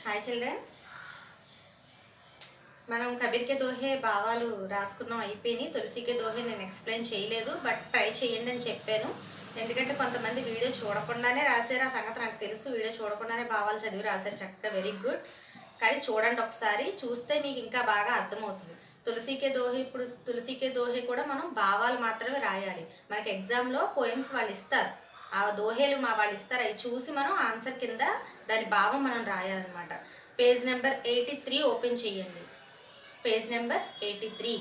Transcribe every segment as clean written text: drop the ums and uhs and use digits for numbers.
Hi children, మనం కబీర్కే దోహే భావాలు రాసుకున్నాం, అయిపోయినాయి. తులసికే దోహే నేను ఎక్స్ప్లెయిన్ చేయలేదు, బట్ ట్రై చేయండి అని చెప్పాను. ఎందుకంటే కొంతమంది వీడియో చూడకుండానే రాశారు. ఆ సంగతి నాకు తెలుసు. వీడియో చూడకుండానే భావాలు చదివి రాశారు చక్కగా, వెరీ గుడ్. కానీ చూడండి ఒకసారి, చూస్తే మీకు ఇంకా బాగా అర్థమవుతుంది. తులసికే దోహే, ఇప్పుడు తులసికే దోహే కూడా మనం భావాలు మాత్రమే రాయాలి. మనకి ఎగ్జామ్లో పోయిమ్స్ వాళ్ళు ఇస్తారు, ఆ దోహేలు వాళ్ళు ఇస్తారు. అవి చూసి మనం ఆన్సర్ కింద దాని భావం మనం రాయాలన్నమాట. పేజ్ నెంబర్ 83 ఓపెన్ చేయండి. పేజ్ నెంబర్ 83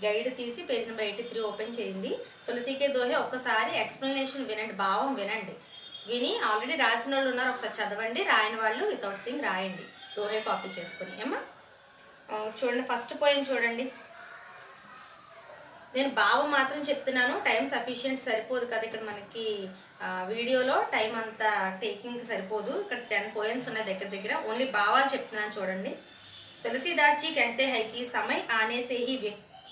గైడ్ తీసి పేజ్ నెంబర్ 83 ఓపెన్ చేయండి. తులసికే దోహే ఒక్కసారి ఎక్స్ప్లెనేషన్ వినండి, భావం వినండి. విని ఆల్రెడీ రాసిన వాళ్ళు ఉన్నారు, ఒకసారి చదవండి. రాయని వాళ్ళు వితౌట్ సింగ్ రాయండి, దోహే కాపీ చేసుకుని. ఏమ్మా చూడండి, ఫస్ట్ పోయిం చూడండి. నేను భావం మాత్రం చెప్తున్నాను, టైం సఫిషియెంట్ సరిపోదు కదా ఇక్కడ మనకి వీడియోలో. టైం అంతా టేకింగ్ సరిపోదు. ఇక్కడ 10 పోయిమ్స్ ఉన్నాయి దగ్గర దగ్గర. ఓన్లీ భావాలు చెప్తున్నాను చూడండి. तुलसीदास जी कहते हैं कि समय आने से ही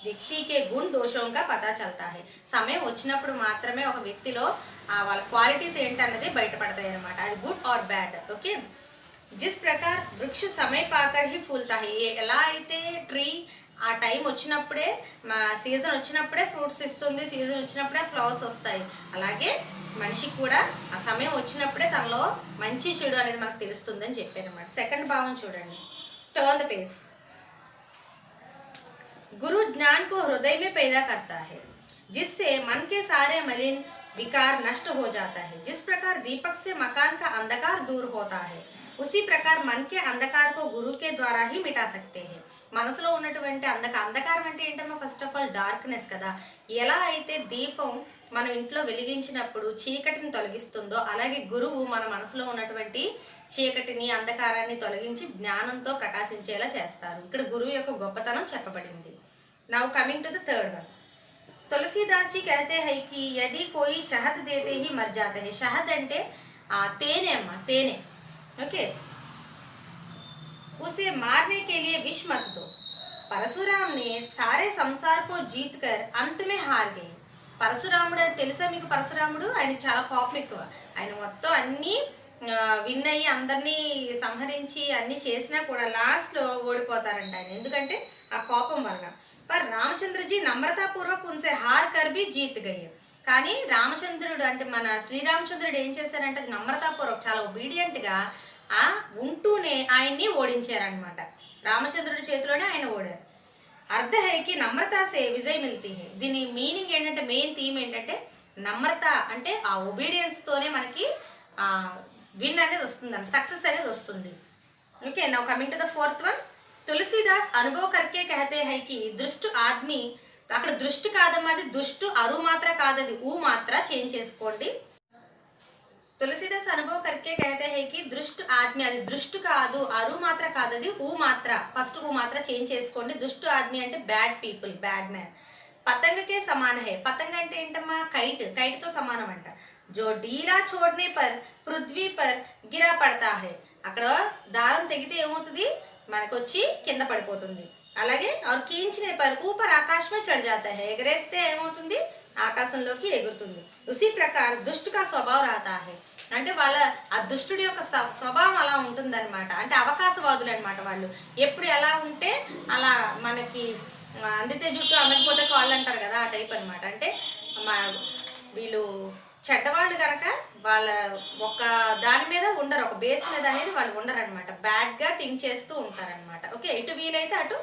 వ్యక్తి के गुण दोषों का पता चलता है. సమయం వచ్చినప్పుడు మాత్రమే ఒక వ్యక్తిలో వాళ్ళ క్వాలిటీస్ ఏంటన్నది బయటపడతాయి అన్నమాట. అది గుడ్ ఆర్ బ్యాడ్. ఓకే, జిస్ ప్రకార్ వృక్ష సమయ పాకర్ హీ ఫూల్తా హై. ఎలా అయితే ట్రీ ఆ టైం వచ్చినప్పుడే, సీజన్ వచ్చినప్పుడే ఫ్రూట్స్ ఇస్తుంది, సీజన్ వచ్చినప్పుడే ఫ్లవర్స్ వస్తాయి, అలాగే మనిషికి కూడా ఆ సమయం వచ్చినప్పుడే తనలో మంచి చెడు అనేది మనకు తెలుస్తుంది అని చెప్పారు అన్నమాట. సెకండ్ భావం చూడండి. Turn the page. गुरु ज्ञान को हृदय में पैदा करता है, जिससे मन के सारे मलिन विकार नष्ट हो जाता है. जिस प्रकार दीपक से मकान का अंधकार दूर होता है, उसी प्रकार मन के अंधकार को गुरु के द्वारा ही मिटा सकते हैं. మనసులో ఉన్నటువంటి అంధకారం అంటే ఏంటమ్మా? ఫస్ట్ ఆఫ్ ఆల్ డార్క్నెస్ కదా. ఎలా అయితే దీపం మనం ఇంట్లో వెలిగించినప్పుడు చీకటిని తొలగిస్తుందో, అలాగే గురువు మన మనసులో ఉన్నటువంటి చీకటిని, అంధకారాన్ని తొలగించి జ్ఞానంతో ప్రకాశించేలా చేస్తారు. ఇక్కడ గురువు యొక్క గొప్పతనం చెప్పబడింది. Now coming to the third one. Tulsidas ji कहते हैं कि यदि कोई शहद देते ही मर जाते हैं. शहद అంటే తేనె అమ్మ, తేనె. ఓకే, उसे मारने के लिए विष मत दो. परशुराम ने सारे संसार को जीत कर अंत में हार गए. పరశురాముడు అని తెలుసా మీకు? పరశురాముడు ఆయనకి చాలా కోపం ఎక్కువ. ఆయన మొత్తం అన్నీ విన్ అయ్యి అందరినీ సంహరించి అన్నీ చేసినా కూడా లాస్ట్లో ఓడిపోతారంట ఆయన. ఎందుకంటే ఆ కోపం వల్ల. पर रामचंद्र जी నమ్రతాపూర్వక उनसे हार कर भी जीत गए. కానీ రామచంద్రుడు అంటే మన శ్రీరామచంద్రుడు ఏం చేశారంటే నమ్రతాపూర్వక, చాలా ఒబీడియంట్గా ఉంటూనే ఆయన్ని ఓడించారనమాట. రామచంద్రుడి చేతిలోనే ఆయన ఓడారు. అర్థ హైకి నమ్రతాసే విజయ్ మిల్తీ హై. దీని మీనింగ్ ఏంటంటే, మెయిన్ థీమ్ ఏంటంటే నమ్రత అంటే ఆ ఒబీడియన్స్తోనే మనకి విన్ అనేది వస్తుంది, సక్సెస్ అనేది వస్తుంది. Okay, now coming to the fourth one. Tulsidas అనుభవ కర్కే కహతే హై కి దృష్టి ఆద్మీ. అక్కడ దృష్టి కాదమ్మా, అది దుష్టు. అరు మాత్ర కాదు, అది ఊ మాత్ర చేంజ్ చేసుకోండి. तुलसीदास अनुभव करके कहते हैं कि दुष्ट आदमी, అది దృష్టి కాదు, అరు మాత్ర కాదు, అది ఊ మాత్ర. ఫస్ట్ ఊ మాత్ర చేంజ్ చేసుకోండి. దుష్టు ఆద్మీ అంటే బ్యాడ్ పీపుల్, బ్యాడ్ మ్యాన్. పతంగకే సమాన హై. పతంగ అంటే ఏంటమ్మా? కైట్. కైట్ తో సమానం అంట. జో డీలా छोड़ने पर पृथ्वी पर गिरा पड़ता है. అక్కడ దారం తెగితే ఏమవుతుంది? మనకు వచ్చి కింద పడిపోతుంది. అలాగే और खींचने पर ऊपर आकाश में चढ़ जाता है. ఎగరేస్తే ఏమవుతుంది? ఆకాశంలోకి ఎగురుతుంది. ఉసి ప్రకార్ దుష్టు కా స్వభావ రాతా హై. అంటే వాళ్ళ ఆ దుష్టుడి యొక్క స్వభావం అలా ఉంటుందన్నమాట. అంటే అవకాశవాదులు అనమాట వాళ్ళు. ఎప్పుడు ఎలా ఉంటే అలా మనకి అందితే జుట్టు అందకపోతే కాళ్ళు అంటారు కదా, ఆ టైప్ అనమాట. అంటే వీళ్ళు చెడ్డవాళ్ళు కనుక వాళ్ళ ఒక దాని మీద ఉండరు, ఒక బేస్ మీద అనేది వాళ్ళు ఉండరనమాట. బ్యాడ్గా థింక్ చేస్తూ ఉంటారనమాట. ఓకే, ఎటు వీలైతే అటు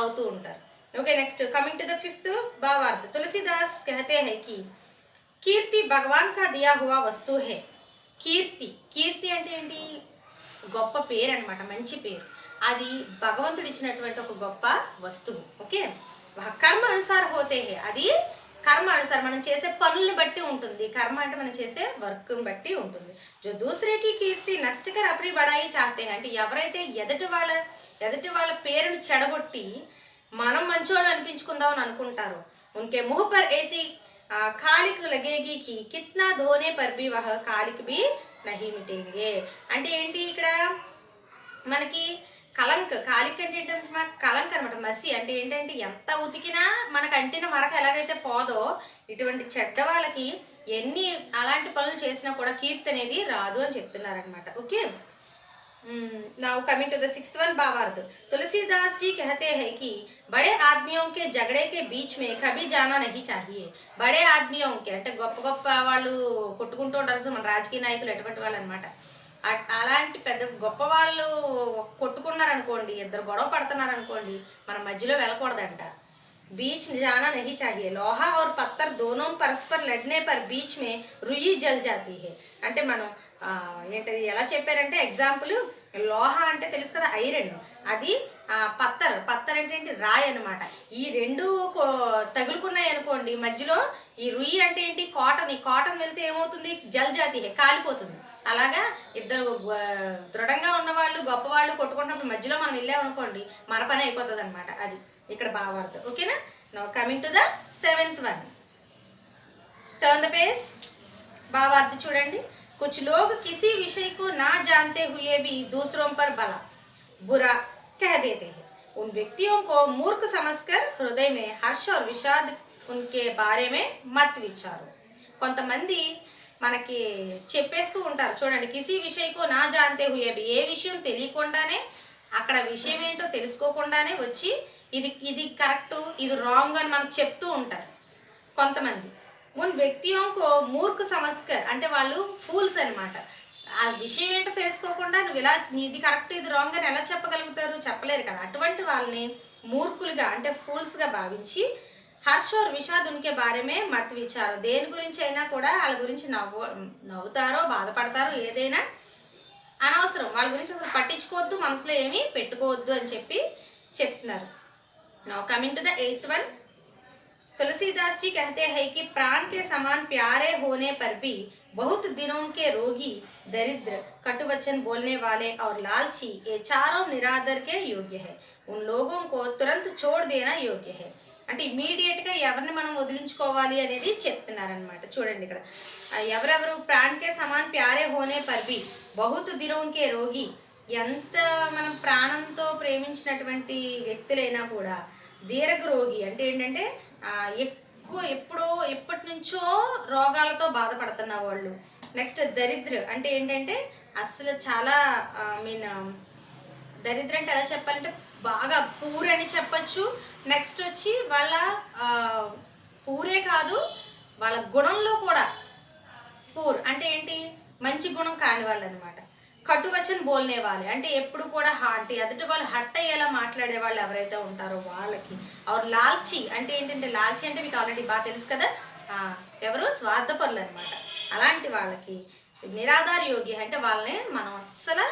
అవుతూ ఉంటారు. Okay, next coming to the fifth भावार्थ. तुलसीदास कहते हैं कि कीर्ति भगवान का दिया हुआ वस्तु है. కీర్తి, కీర్తి అంటే ఏంటి? గొప్ప పేరు అనమాట, మంచి పేరు. అది భగవంతుడు ఇచ్చినటువంటి ఒక గొప్ప వస్తువు. ఓకే, కర్మ అనుసార హోతే హే. అది కర్మ అనుసారం, మనం చేసే పనులను బట్టి ఉంటుంది. కర్మ అంటే మనం చేసే వర్క్ బట్టి ఉంటుంది. జో దూసరేకి కీర్తి నష్టకర్ అప్రి బడాయి చాతే హై. అంటే ఎవరైతే ఎదుటి వాళ్ళ పేరును చెడగొట్టి మనం మంచోళ్ళు అనిపించుకుందాం అని అనుకుంటారు, ఉన్కే ముహ్ పర్ ఏసీ కాలిక్ లగేగి కి కిత్నా ధోనే పర్ బి వహ కాలిక్ బి నహీ మిటేంగే. అంటే ఏంటి? ఇక్కడ మనకి కలంక్, కాలిక్ అంటే ఏంటంటే కలంక్ అనమాట, మసి. అంటే ఏంటంటే ఎంత ఉతికినా మనకు అంటిన మరక ఎలాగైతే పోదో, ఇటువంటి చెడ్డ వాళ్ళకి ఎన్ని అలాంటి పనులు చేసినా కూడా కీర్తి అనేది రాదు అని చెప్తున్నారనమాట. Okay, now coming to the sixth one भावार्थ। तुलसीदास जी कहते हैं कि बड़े आदमियों के झगड़े के बीच में कभी जाना नहीं चाहिए। బడే ఆద్మీయం అంటే గొప్ప గొప్ప వాళ్ళు కొట్టుకుంటూ ఉంటారు మన రాజకీయ నాయకులు ఎటువంటి వాళ్ళు అనమాట. అలాంటి పెద్ద గొప్ప వాళ్ళు కొట్టుకున్నారనుకోండి, ఇద్దరు గొడవ పడుతున్నారనుకోండి, మన మధ్యలో వెళ్ళకూడదంట. बीच जाना नहीं चाहिए। लोहा और पत्थर दोनों परस्पर लड़ने पर बीच में रुई जल जाती है। అంటే మనం ఏంటది ఎలా చెప్పారంటే ఎగ్జాంపుల్ లోహ అంటే తెలుసు కదా ఐరన్, అది పత్తర్ అంటే ఏంటి రాయి అనమాట. ఈ రెండు తగులుకున్నాయి అనుకోండి మధ్యలో, ఈ రుయి అంటే ఏంటి కాటన్, ఈ కాటన్ వెళ్తే ఏమవుతుంది జల్ జాతి కాలిపోతుంది. అలాగా ఇద్దరు దృఢంగా ఉన్నవాళ్ళు గొప్పవాళ్ళు కొట్టుకున్నప్పుడు మధ్యలో మనం వెళ్ళామనుకోండి మన పని అయిపోతుంది అనమాట. అది ఇక్కడ భావార్థం. ఓకేనా. Now coming to the seventh one, turn the page. भावार्थ చూడండి. कुछ लोग किसी विषय को ना जानते हुए भी दूसरों पर भला बुरा कह देते हैं। उन व्यक्तियों को मूर्ख समझकर हृदय में हर्ष और विषाद उनके बारे में मत विचारो। కొంతమంది మనకి చెప్పేస్తూ ఉంటారు చూడండి, కిసి విషయకో నా జాంతే హుయే బి, ఏ విషయం తెలియకుండానే అక్కడ విషయం ఏంటో తెలుసుకోకుండానే వచ్చి ఇది కరెక్ట్ ఇది రాంగ్ అని మనకు చెప్తూ ఉంటారు కొంతమంది. ఉన్ వ్యక్తియోంకో మూర్ఖ సమస్కర్ అంటే వాళ్ళు ఫూల్స్ అనమాట. ఆ విషయం ఏంటో తెలుసుకోకుండా నువ్వు ఇలా ఇది కరెక్ట్ ఇది రాంగ్ అని ఎలా చెప్పగలుగుతారు, చెప్పలేరు కదా. అటువంటి వాళ్ళని మూర్ఖులుగా అంటే ఫూల్స్గా భావించి హర్ష और విషాద్ उनके बारे में मत विचारो, దేని గురించి అయినా కూడా వాళ్ళ గురించి నవ్వుతారో బాధపడతారో ఏదైనా అనవసరం, వాళ్ళ గురించి అసలు పట్టించుకోవద్దు, మనసులో ఏమీ పెట్టుకోవద్దు అని చెప్పి చెప్తున్నారు. Now coming to the eighth one, Tulsidas ji कहते हैं कि प्राण के समान प्यारे होने पर भी बहुत दिनों के रोगी, दरिद्र, कटुवचन बोलने वाले और लालची ये चारों निरादर के योग्य है। उन लोगों को तुरंत छोड़ देना योग्य है. అంటే ఇమీడియట్గా ఎవరిని మనం వదిలించుకోవాలి అనేది చెప్తున్నారనమాట. చూడండి ఇక్కడ ఎవరెవరు ప్రాణ్కే సమాన్ ప్యారే హోనే పర్వి బహుత్ దినోంకే రోగి, ఎంత మనం ప్రాణంతో ప్రేమించినటువంటి వ్యక్తులైనా కూడా దీర్ఘ రోగి అంటే ఏంటంటే ఎప్పటి నుంచో రోగాలతో బాధపడుతున్న వాళ్ళు. నెక్స్ట్ దరిద్ర అంటే ఏంటంటే అసలు చాలా దరిద్ర అంటే ఎలా చెప్పాలంటే బాగా పూర్ అని చెప్పచ్చు. నెక్స్ట్ వచ్చి వాళ్ళ పూరే కాదు వాళ్ళ గుణంలో కూడా పూర్ అంటే ఏంటి మంచి గుణం కాని వాళ్ళు అనమాట. కటువచన్ బోల్నే వాళ్ళే అంటే ఎప్పుడు కూడా అంటే ఎదుటి వాళ్ళు హట్ అయ్యేలా మాట్లాడే వాళ్ళు ఎవరైతే ఉంటారో వాళ్ళకి. ఆర్ లాల్చి అంటే ఏంటంటే లాల్చి అంటే మీకు ఆల్రెడీ బాగా తెలుసు కదా, ఎవరు స్వార్థపరులు అనమాట. అలాంటి వాళ్ళకి నిరాధార యోగి అంటే వాళ్ళని మనం అస్సలు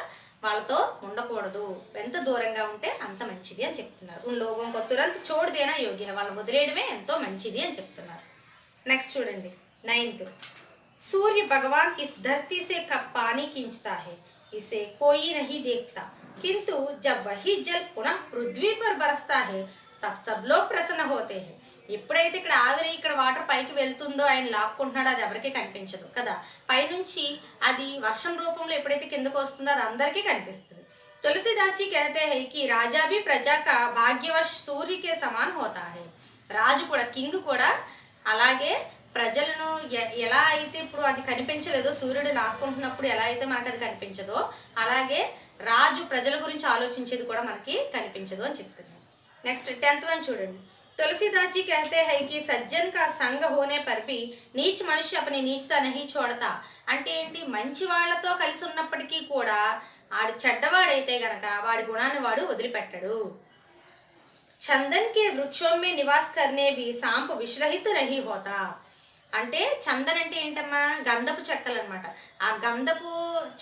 వాళ్ళతో ఉండకూడదు, ఎంత దూరంగా ఉంటే అంత మంచిది అని చెప్తున్నారు. లోగం తురంత చోడుదేనా యోగి, వాళ్ళని వదిలేయడమే ఎంతో మంచిది అని చెప్తున్నారు. నెక్స్ట్ చూడండి నైన్త్, सूर्य भगवान इस धरती से कब पानी खींचता है इसे कोई नहीं देखता, किंतु जब वही जल पुनः पृथ्वी पर बरसता है तब सब लोग प्रसन्न होते हैं. ఎప్పుడైతే ఇక్కడ ఆవిరి ఇక్కడ వాటర్ పైకి వెళ్తుందో ఆయన లాక్కుంటున్నాడో అది ఎవరికీ కనిపించదు కదా. పైనుంచి అది వర్షం రూపంలో ఎప్పుడైతే కిందకు వస్తుందో అది అందరికీ కనిపిస్తుంది. तुलसीदास जी कहते हैं कि राजा भी प्रजा का भाग्यवश सूर्य के समान होता है. రాజు కూడా కింగ్ కూడా అలాగే ప్రజలను ఎలా అయితే ఇప్పుడు అది కనిపించలేదో సూర్యుడు లాక్కుంటున్నప్పుడు ఎలా అయితే మనకు అది కనిపించదో అలాగే రాజు ప్రజల గురించి ఆలోచించేది కూడా మనకి కనిపించదు అని చెప్తున్నారు. నెక్స్ట్ 10th వన్ చూడండి. तुलसीदास जी कहते हैं कि सज्जन का संग होने पर भी नीच मनुष्य अपनी नीचता नहीं छोड़ता. అంటే ఏంటి మంచి వాళ్ళతో కలిసి ఉన్నప్పటికీ కూడా ఆడు చెడ్డవాడైతే గనక వాడి గుణాన్ని వాడు వదిలిపెట్టడు. चंदन के वृक्षों में निवास करने भी सांप विश्रहित नहीं होता. అంటే చందన్ అంటే ఏంటమ్మా గంధపు చెక్కలు అనమాట. ఆ గంధపు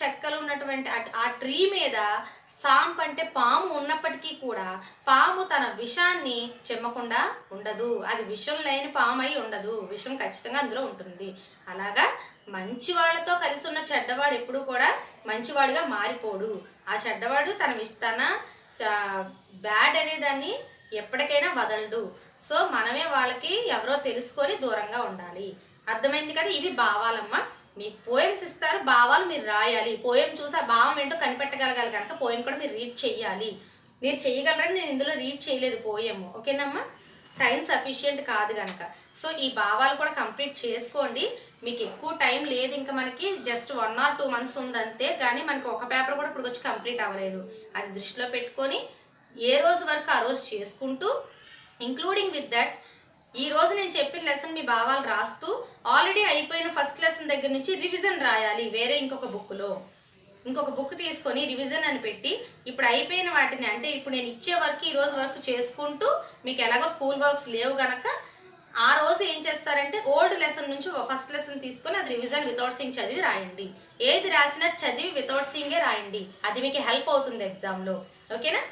చెక్కలు ఉన్నటువంటి ఆ ట్రీ మీద సాంప్ అంటే పాము ఉన్నప్పటికీ కూడా పాము తన విషాన్ని చెమ్మకుండా ఉండదు. అది విషం లేని పాము అయి ఉండదు, విషం ఖచ్చితంగా అందులో ఉంటుంది. అలాగా మంచి వాళ్ళతో కలిసి ఉన్న చెడ్డవాడు ఎప్పుడు కూడా మంచివాడుగా మారిపోడు. ఆ చెడ్డవాడు తన బ్యాడ్ అనే దాన్ని ఎప్పటికైనా వదలడు. సో మనమే వాళ్ళకి ఎవరో తెలుసుకొని దూరంగా ఉండాలి. అర్థమైంది కదా. ఇవి భావాలమ్మ. మీకు పోయమ్స్ ఇస్తారు, భావాలు మీరు రాయాలి. పోయం చూసి ఆ భావం ఏంటో కనిపెట్టగలగాలి కనుక పోయం కూడా మీరు రీడ్ చెయ్యాలి. మీరు చెయ్యగలరని నేను ఇందులో రీడ్ చేయలేదు పోయము. ఓకేనమ్మా. టైం సఫిషియెంట్ కాదు కనుక. సో ఈ భావాలు కూడా కంప్లీట్ చేసుకోండి. మీకు ఎక్కువ టైం లేదు, ఇంకా మనకి జస్ట్ 1 or 2 months ఉందంతే, కానీ మనకి ఒక పేపర్ కూడా ఇప్పుడు వచ్చి కంప్లీట్ అవ్వలేదు. అది దృష్టిలో పెట్టుకొని ఏ రోజు వరకు ఆ రోజు చేసుకుంటూ, ఇంక్లూడింగ్ విత్ దట్ ఈ రోజు నేను చెప్పిన లెసన్ మీ భావాలు రాస్తూ ఆల్రెడీ అయిపోయిన ఫస్ట్ లెసన్ దగ్గర నుంచి రివిజన్ రాయాలి. వేరే ఇంకొక బుక్ తీసుకొని రివిజన్ అని పెట్టి ఇప్పుడు అయిపోయిన వాటిని, అంటే ఇప్పుడు నేను ఇచ్చే వర్క్ ఈ రోజు వరకు చేసుకుంటూ, మీకు ఎలాగో స్కూల్ వర్క్స్ లేవు గనక ఆ రోజు ఏం చేస్తారంటే ఓల్డ్ లెసన్ నుంచి ఫస్ట్ లెసన్ తీసుకొని అది రివిజన్ వితౌట్ సింగ్ చదివి రాయండి. ఏది రాసినా చదివి వితౌట్ సింగే రాయండి. అది మీకు హెల్ప్ అవుతుంది ఎగ్జామ్లో. ఓకేనా?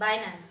బాయ్ నాన్న.